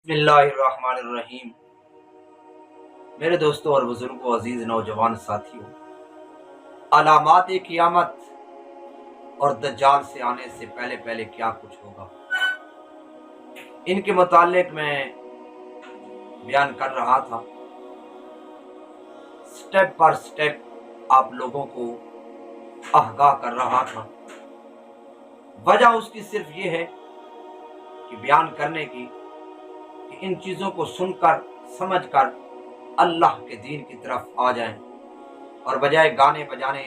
बिस्मिल्लाहिर्रहमानिर्रहीम। मेरे दोस्तों और बुजुर्गों, अजीज नौजवान साथियों, अलामात क़ियामत और दज्जाल से आने से पहले पहले क्या कुछ होगा, इनके मुतालिक मैं बयान कर रहा था। स्टेप पर स्टेप आप लोगों को आगाह कर रहा था। वजह उसकी सिर्फ ये है कि बयान करने की कि इन चीज़ों को सुनकर समझकर अल्लाह के दीन की तरफ आ जाएं, और बजाय गाने बजाने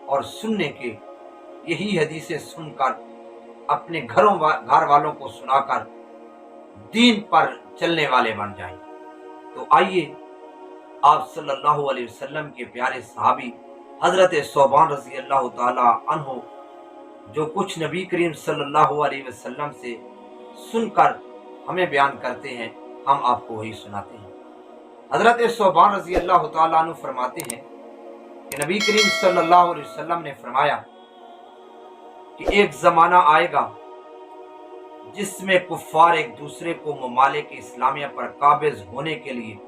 और सुनने के यही हदीसें सुनकर अपने घर वालों को सुनाकर दीन पर चलने वाले बन जाएं। तो आइए आप सल्लल्लाहु अलैहि वसल्लम के प्यारे सहाबी हजरत सौबान रज़ी अल्लाह ताला अन्हु जो कुछ नबी करीम सल्लल्लाहु अलैहि वसल्लम से सुनकर हमें बयान करते हैं, हम आपको वही सुनाते हैं। हजरत सौबान रज़ी अल्लाह ताला अन्हु फरमाते हैं कि नबी करीम सल्लल्लाहु अलैहि वसल्लम ने फरमाया कि एक ज़माना आएगा जिसमें कुफ्फार एक दूसरे को ममालिक इस्लामिया पर काबिज होने के लिए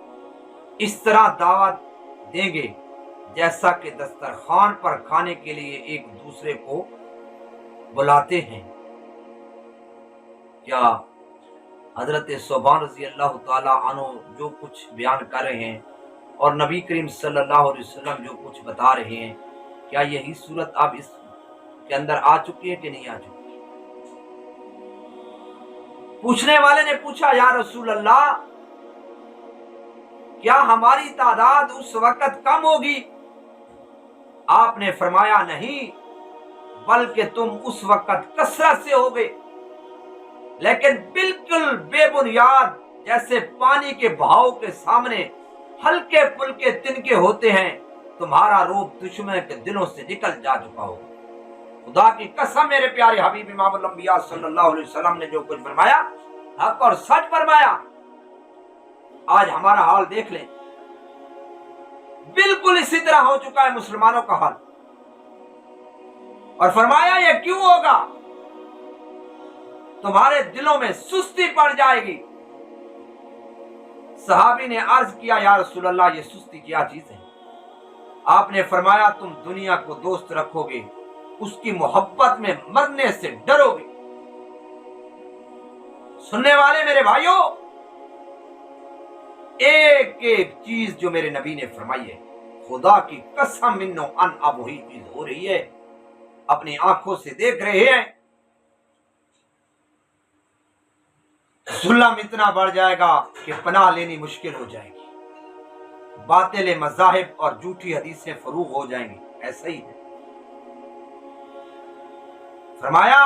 इस तरह दावत देंगे जैसा कि दस्तरखान पर खाने के लिए एक दूसरे को बुलाते हैं। क्या हजरत सौबान रज़ी अल्लाह ताला अन्हु जो कुछ बयान कर रहे हैं और नबी करीम सल्लल्लाहु अलैहि वसल्लम जो कुछ बता रहे हैं, क्या यही सूरत अब इसके अंदर आ चुकी है कि नहीं आ चुकी? पूछने वाले ने पूछा, या रसूल अल्लाह, क्या हमारी तादाद उस वक्त कम होगी? आपने फरमाया, नहीं, बल्कि तुम उस वक्त कसरत से होगे, लेकिन बिल्कुल बेबुनियाद, जैसे पानी के बहाव के सामने हल्के फुल्के तिनके होते हैं। तुम्हारा रूप दुश्मन के दिलों से निकल जा चुका हो। खुदा की कसम, मेरे प्यारे हबीब इमामुल अंबिया सल्लल्लाहु अलैहि वसल्लम ने जो कुछ फरमाया, हक और सच फरमाया। आज हमारा हाल देख लें, बिल्कुल इसी तरह हो चुका है मुसलमानों का हाल। और फरमाया, ये क्यों होगा? तुम्हारे दिलों में सुस्ती पड़ जाएगी। सहाबी ने अर्ज किया, या रसूल अल्लाह, ये सुस्ती क्या चीज है? आपने फरमाया, तुम दुनिया को दोस्त रखोगे, उसकी मोहब्बत में मरने से डरोगे। सुनने वाले मेरे भाइयों, एक एक चीज जो मेरे नबी ने फरमाई है, खुदा की कसम मिन्नो अन, अब वही चीज हो रही है, अपनी आंखों से देख रहे हैं। जुल्म इतना बढ़ जाएगा कि पनाह लेनी मुश्किल हो जाएगी। बातिल मज़ाहिब और झूठी हदीसें फरूग हो जाएंगी। ऐसा ही है। फरमाया,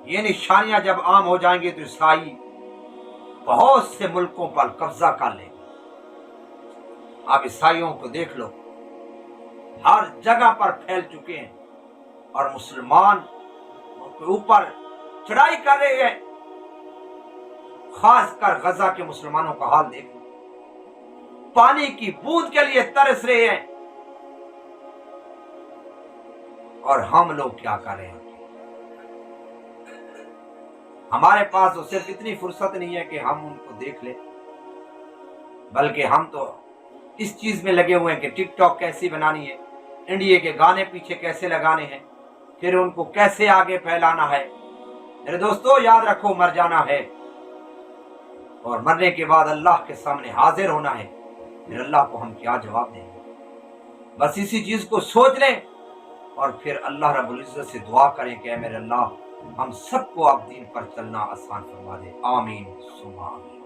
ये निशानियां जब आम हो जाएंगी तो ईसाई बहुत से मुल्कों पर कब्जा कर लेंगे। आप ईसाइयों को देख लो, हर जगह पर फैल चुके हैं और मुसलमान उनके ऊपर चढ़ाई कर रहे हैं। खासकर गजा के मुसलमानों का हाल देखो, पानी की बूंद के लिए तरस रहे हैं। और हम लोग क्या कर रहे हैं? हमारे पास तो सिर्फ इतनी फुर्सत नहीं है कि हम उनको देख लें, बल्कि हम तो इस चीज में लगे हुए हैं कि टिकटॉक कैसी बनानी है, इंडिया के गाने पीछे कैसे लगाने हैं, फिर उनको कैसे आगे फैलाना है। मेरे दोस्तों, याद रखो, मर जाना है और मरने के बाद अल्लाह के सामने हाजिर होना है। फिर अल्लाह को हम क्या जवाब देंगे? बस इसी चीज को सोच लें और फिर अल्लाह रब्बुल इज्जत से दुआ करें कि मेरे अल्लाह, हम सबको आप दीन पर चलना आसान फरमा दे। आमीन सुम्मा आमीन।